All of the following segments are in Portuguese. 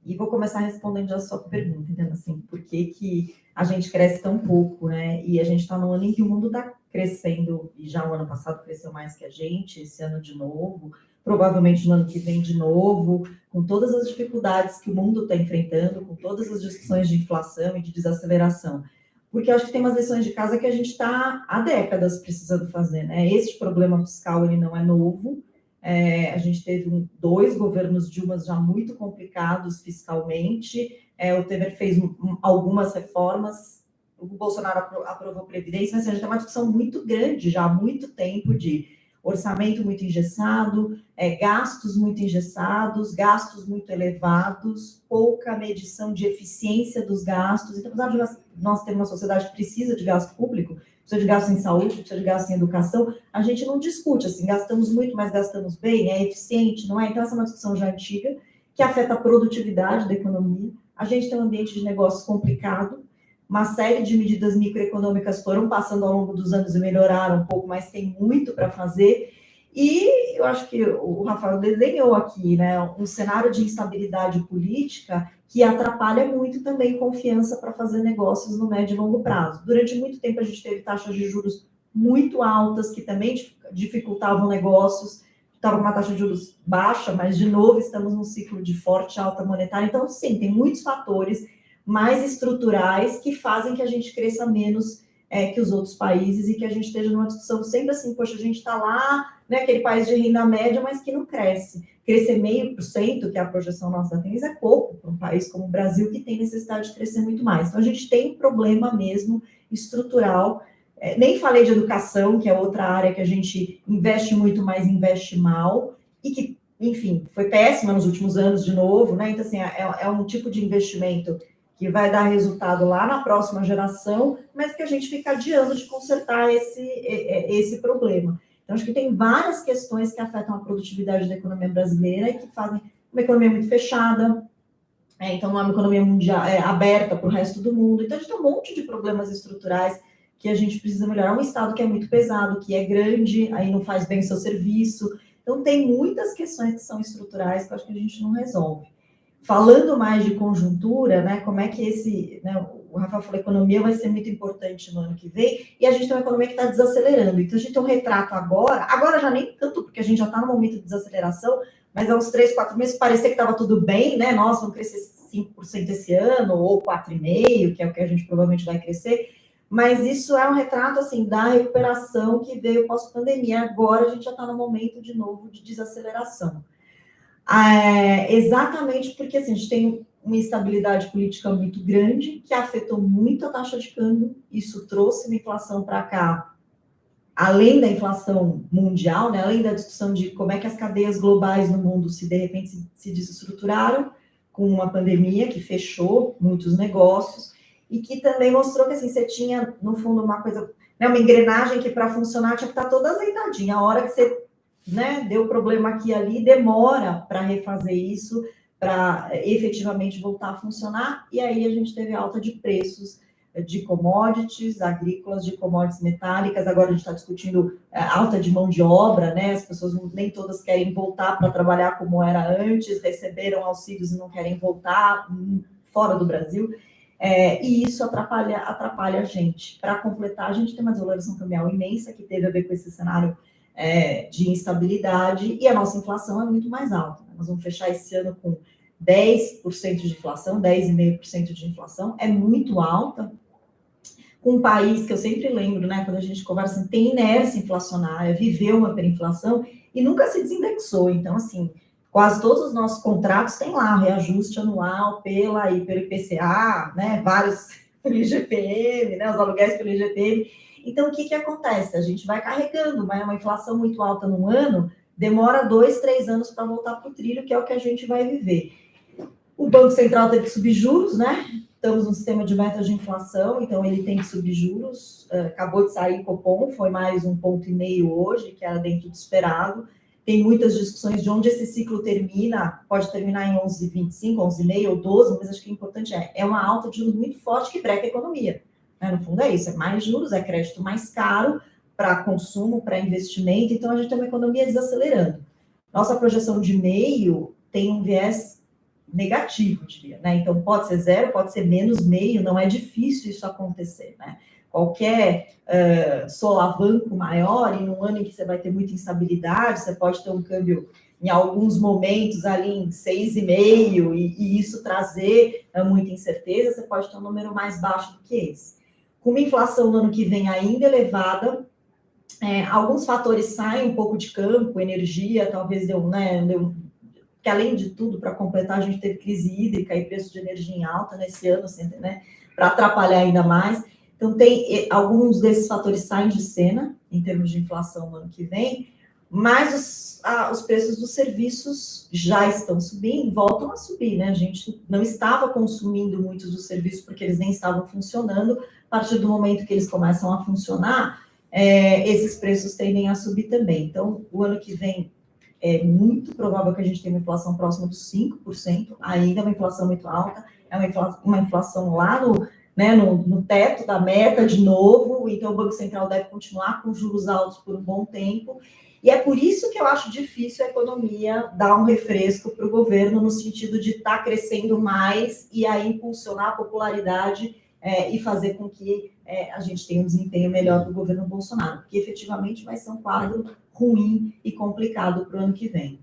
E vou começar respondendo já a sua pergunta, entendeu? Assim, por que a gente cresce tão pouco, né? E a gente está num ano em que o mundo está crescendo, e já o ano passado cresceu mais que a gente, esse ano de novo, provavelmente no ano que vem de novo, com todas as dificuldades que o mundo está enfrentando, com todas as discussões de inflação e de desaceleração. Porque eu acho que tem umas lições de casa que a gente está há décadas precisando fazer, né? Esse problema fiscal, ele não é novo. A gente teve 2 governos Dilma já muito complicados fiscalmente. O Temer fez algumas reformas, o Bolsonaro aprovou Previdência, mas a gente tem uma discussão muito grande já há muito tempo de orçamento muito engessado, gastos muito engessados, gastos muito elevados, pouca medição de eficiência dos gastos. Então, apesar de nós termos uma sociedade que precisa de gasto público, precisa de gasto em saúde, precisa de gasto em educação, a gente não discute, assim, gastamos muito, mas gastamos bem, é eficiente, não é? Então, essa é uma discussão já antiga, que afeta a produtividade da economia. A gente tem um ambiente de negócios complicado, uma série de medidas microeconômicas foram passando ao longo dos anos e melhoraram um pouco, mas tem muito para fazer. E eu acho que o Rafael desenhou aqui, né, um cenário de instabilidade política que atrapalha muito também confiança para fazer negócios no médio e longo prazo. Durante muito tempo a gente teve taxas de juros muito altas, que também dificultavam negócios, estava com uma taxa de juros baixa, mas, de novo, estamos num ciclo de forte alta monetária. Então, sim, tem muitos fatores mais estruturais que fazem que a gente cresça menos que os outros países e que a gente esteja numa discussão sempre assim, poxa, a gente está lá, né, aquele país de renda média, mas que não cresce. Crescer 0,5%, que é a projeção nossa da Tenis, é pouco para um país como o Brasil, que tem necessidade de crescer muito mais. Então, a gente tem um problema mesmo estrutural. Nem falei de educação, que é outra área que a gente investe muito, mas investe mal, e que, enfim, foi péssima nos últimos anos, de novo, né? Então, assim, é um tipo de investimento que vai dar resultado lá na próxima geração, mas que a gente fica adiando de consertar esse problema. Então, acho que tem várias questões que afetam a produtividade da economia brasileira e que fazem uma economia muito fechada, então não é uma economia mundial aberta para o resto do mundo. Então, a gente tem um monte de problemas estruturais que a gente precisa melhorar. Um Estado que é muito pesado, que é grande, aí não faz bem o seu serviço. Então, tem muitas questões que são estruturais que eu acho que a gente não resolve. Falando mais de conjuntura, né, como é que o Rafael falou, a economia vai ser muito importante no ano que vem, e a gente tem uma economia que está desacelerando. Então, a gente tem um retrato agora já nem tanto, porque a gente já está no momento de desaceleração, mas há uns 3, 4 meses parecia que estava tudo bem, né? Nós vamos crescer 5% esse ano, ou 4,5%, que é o que a gente provavelmente vai crescer. Mas isso é um retrato, assim, da recuperação que veio pós-pandemia. Agora a gente já está no momento, de novo, de desaceleração. Exatamente porque, assim, a gente tem uma instabilidade política muito grande, que afetou muito a taxa de câmbio. Isso trouxe uma inflação para cá, além da inflação mundial, né, além da discussão de como é que as cadeias globais no mundo de repente se desestruturaram com uma pandemia que fechou muitos negócios e que também mostrou que, assim, você tinha, no fundo, uma coisa, né, uma engrenagem que para funcionar tinha que estar toda azeitadinha. A hora que você, né, deu problema aqui e ali, demora para refazer isso, para efetivamente voltar a funcionar, e aí a gente teve alta de preços de commodities agrícolas, de commodities metálicas. Agora a gente está discutindo alta de mão de obra, né? As pessoas nem todas querem voltar para trabalhar como era antes, receberam auxílios e não querem voltar fora do Brasil. E isso atrapalha a gente. Para completar, a gente tem uma desvalorização cambial imensa que teve a ver com esse cenário de instabilidade, e a nossa inflação é muito mais alta. Nós vamos fechar esse ano com 10% de inflação, 10,5% de inflação, é muito alta, com um país que eu sempre lembro, né, quando a gente conversa, assim, tem inércia inflacionária, viveu uma hiperinflação e nunca se desindexou. Então, assim, quase todos os nossos contratos têm lá reajuste anual pelo IPCA, né, vários pelo IGPM, né, os aluguéis pelo IGPM. Então, o que acontece? A gente vai carregando, uma inflação muito alta num ano, demora 2, 3 anos para voltar para o trilho, que é o que a gente vai viver. O Banco Central teve que subir juros, né? Estamos no sistema de metas de inflação, então ele tem que subir juros. Acabou de sair o Copom, foi mais 1,5 ponto hoje, que era dentro do esperado. Tem muitas discussões de onde esse ciclo termina, pode terminar em 11,25, 11,5 ou 12, mas acho que o importante é uma alta de juros muito forte que breca a economia. No fundo é isso, é mais juros, é crédito mais caro para consumo, para investimento, então a gente tem uma economia desacelerando. Nossa projeção de meio tem um viés negativo, diria, né? Então, pode ser 0, pode ser menos meio, não é difícil isso acontecer, né? Qualquer solavanco maior, em um ano em que você vai ter muita instabilidade, você pode ter um câmbio em alguns momentos ali em 6,5, e isso trazer muita incerteza, você pode ter um número mais baixo do que esse. Com uma inflação no ano que vem ainda elevada, alguns fatores saem um pouco de campo, energia, talvez que além de tudo, para completar, a gente teve crise hídrica e preço de energia em alta nesse ano, né, para atrapalhar ainda mais. Então, tem alguns desses fatores saem de cena, em termos de inflação no ano que vem, mas os preços dos serviços já estão subindo, voltam a subir, né? A gente não estava consumindo muitos dos serviços porque eles nem estavam funcionando. A partir do momento que eles começam a funcionar, esses preços tendem a subir também. Então, o ano que vem é muito provável que a gente tenha uma inflação próxima dos 5%, ainda uma inflação muito alta, é uma inflação lá no teto da meta de novo, então o Banco Central deve continuar com juros altos por um bom tempo, e é por isso que eu acho difícil a economia dar um refresco para o governo, no sentido de estar crescendo mais e aí impulsionar a popularidade e fazer com que a gente tenha um desempenho melhor do governo Bolsonaro, porque efetivamente vai ser um quadro ruim e complicado para o ano que vem.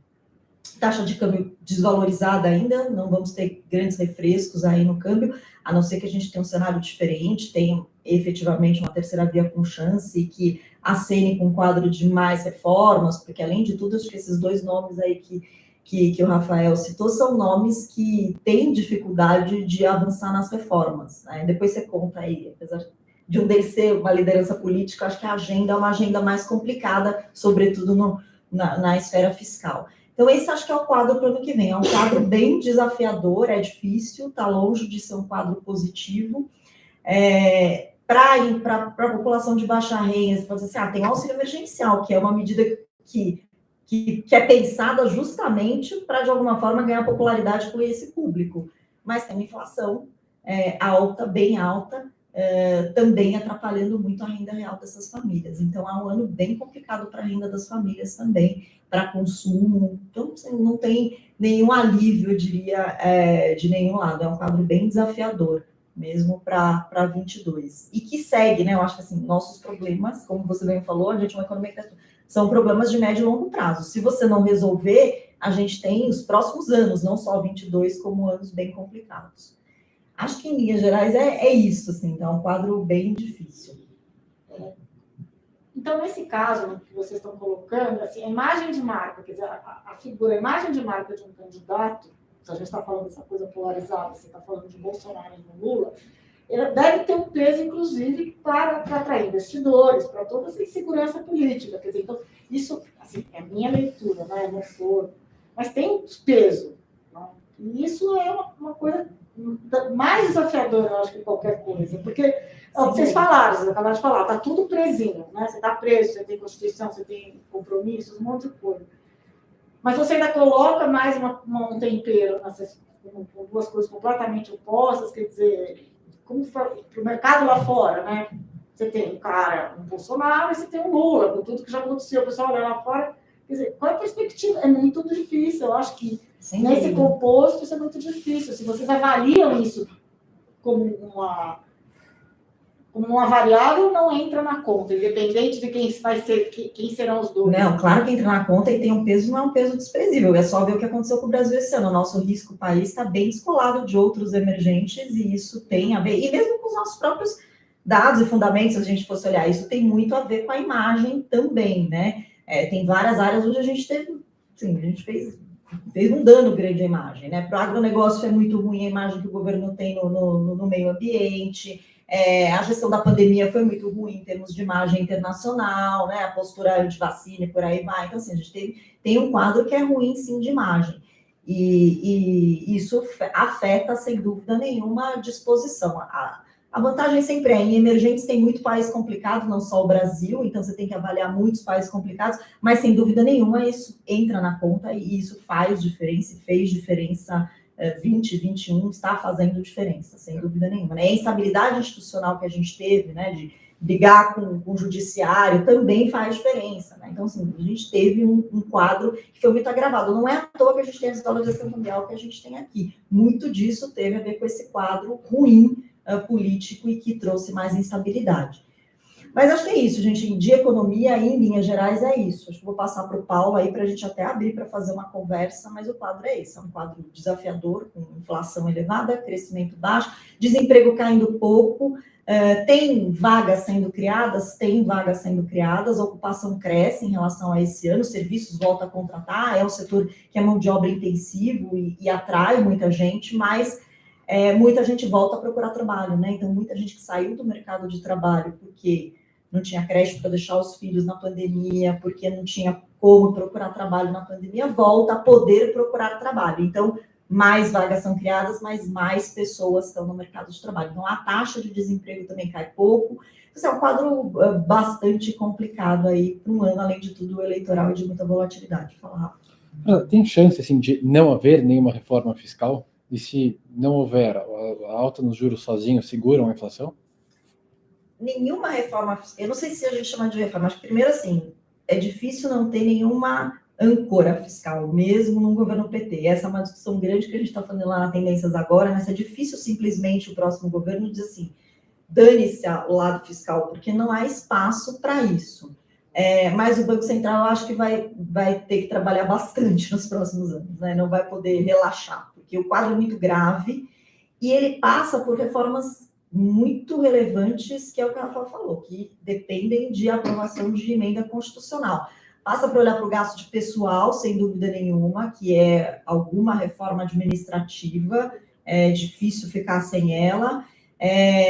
Taxa de câmbio desvalorizada ainda, não vamos ter grandes refrescos aí no câmbio, a não ser que a gente tenha um cenário diferente, tenha efetivamente uma terceira via com chance, que acene com um quadro de mais reformas, porque além de tudo, acho que esses dois nomes aí que o Rafael citou são nomes que têm dificuldade de avançar nas reformas, né? Depois você conta aí, apesar de um deles ser uma liderança política, acho que a agenda é uma agenda mais complicada, sobretudo na esfera fiscal. Então, esse acho que é o quadro para o ano que vem. É um quadro bem desafiador, é difícil, está longe de ser um quadro positivo. Para a população de baixa renda, você pode dizer assim, tem o auxílio emergencial, que é uma medida que é pensada justamente para, de alguma forma, ganhar popularidade com esse público. Mas tem uma inflação alta, bem alta, também atrapalhando muito a renda real dessas famílias. Então, é um ano bem complicado para a renda das famílias também, para consumo. Então, não tem nenhum alívio, eu diria, de nenhum lado. É um quadro bem desafiador, mesmo para 22. E que segue, né? Eu acho que, assim, nossos problemas, como você bem falou, a gente é uma economia que são problemas de médio e longo prazo. Se você não resolver, a gente tem os próximos anos, não só 22, como anos bem complicados. Acho que, em linhas gerais, é isso, assim, então é um quadro bem difícil. Então, nesse caso que vocês estão colocando, assim, a imagem de marca, quer dizer, a figura, a imagem de marca de um candidato, se a gente está falando dessa coisa polarizada, você está falando de Bolsonaro e de Lula, ela deve ter um peso, inclusive, para atrair investidores, para toda essa insegurança política. Quer dizer, então, isso, assim, é a minha leitura, né? Eu não sou... Mas tem peso. Né? E isso é uma coisa mais desafiadora, eu acho, que qualquer coisa. Porque, vocês falaram, vocês acabaram de falar, está tudo presinho, né? Você está preso, você tem Constituição, você tem compromissos, um monte de coisa. Mas você ainda coloca mais um tempero, com duas coisas completamente opostas, quer dizer... Como para o mercado lá fora, né? Você tem um Bolsonaro, e você tem um Lula, com tudo que já aconteceu, o pessoal olha lá fora. Quer dizer, qual é a perspectiva? É muito difícil, eu acho que nesse composto isso é muito difícil. Se vocês avaliam isso como uma variável, não entra na conta, independente de quem vai ser, quem serão os dois. Não, claro que entra na conta e tem um peso, não é um peso desprezível. É só ver o que aconteceu com o Brasil esse ano. O nosso risco país está bem descolado de outros emergentes e isso tem a ver, e mesmo com os nossos próprios dados e fundamentos, se a gente fosse olhar, isso tem muito a ver com a imagem também, né? Tem várias áreas onde a gente teve, sim, a gente fez um dano grande à imagem, né? Para o agronegócio é muito ruim a imagem que o governo tem no meio ambiente. A gestão da pandemia foi muito ruim em termos de imagem internacional, né? A postura anti-vacina e por aí vai. Então, assim, a gente tem um quadro que é ruim, sim, de imagem. E isso afeta, sem dúvida nenhuma, a disposição. A vantagem sempre em emergentes tem muito país complicado, não só o Brasil, então você tem que avaliar muitos países complicados, mas sem dúvida nenhuma isso entra na conta e isso faz diferença, fez diferença 2021, está fazendo diferença, sem dúvida nenhuma. Né? A instabilidade institucional que a gente teve, né, brigar com o judiciário também faz diferença, né? Então, assim, a gente teve um quadro que foi muito agravado. Não é à toa que a gente tem a desvalorização mundial que a gente tem aqui. Muito disso teve a ver com esse quadro ruim político e que trouxe mais instabilidade. Mas acho que é isso, gente. De economia, em linhas gerais, é isso. Acho que vou passar para o Paulo aí para a gente até abrir para fazer uma conversa, mas o quadro é esse: é um quadro desafiador, com inflação elevada, crescimento baixo, desemprego caindo pouco, tem vagas sendo criadas, a ocupação cresce em relação a esse ano, os serviços voltam a contratar, é um setor que é mão de obra intensivo e atrai muita gente, mas muita gente volta a procurar trabalho, né? Então, muita gente que saiu do mercado de trabalho porque não tinha crédito para deixar os filhos na pandemia, porque não tinha como procurar trabalho na pandemia, volta a poder procurar trabalho. Então, mais vagas são criadas, mas mais pessoas estão no mercado de trabalho. Então, a taxa de desemprego também cai pouco. Isso é um quadro bastante complicado aí para um ano, além de tudo, eleitoral e de muita volatilidade. Fala, Rafa. Tem chance, assim, de não haver nenhuma reforma fiscal? E se não houver, a alta nos juros sozinho seguram a inflação? Nenhuma reforma fiscal, eu não sei se a gente chama de reforma, acho que primeiro assim, é difícil não ter nenhuma âncora fiscal, mesmo num governo PT. Essa é uma discussão grande que a gente está fazendo lá na Tendências agora, mas é difícil simplesmente o próximo governo dizer assim, dane-se o lado fiscal, porque não há espaço para isso. Mas o Banco Central, eu acho que vai ter que trabalhar bastante nos próximos anos, né? Não vai poder relaxar, porque o quadro é muito grave e ele passa por reformas muito relevantes, que é o que a Rafa falou, que dependem de aprovação de emenda constitucional. Passa para olhar para o gasto de pessoal, sem dúvida nenhuma, que é alguma reforma administrativa, é difícil ficar sem ela.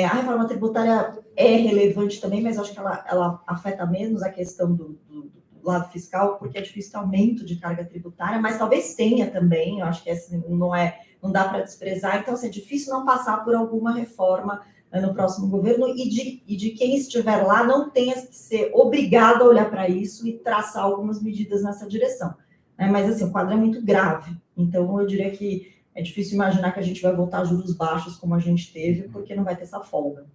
A reforma tributária é relevante também, mas acho que ela afeta menos a questão do lado fiscal, porque é difícil ter aumento de carga tributária, mas talvez tenha também, eu acho que assim, não dá para desprezar, então assim, é difícil não passar por alguma reforma no próximo governo e de quem estiver lá não tenha que ser obrigado a olhar para isso e traçar algumas medidas nessa direção. Mas assim, o quadro é muito grave, então eu diria que é difícil imaginar que a gente vai voltar a juros baixos como a gente teve, porque não vai ter essa folga.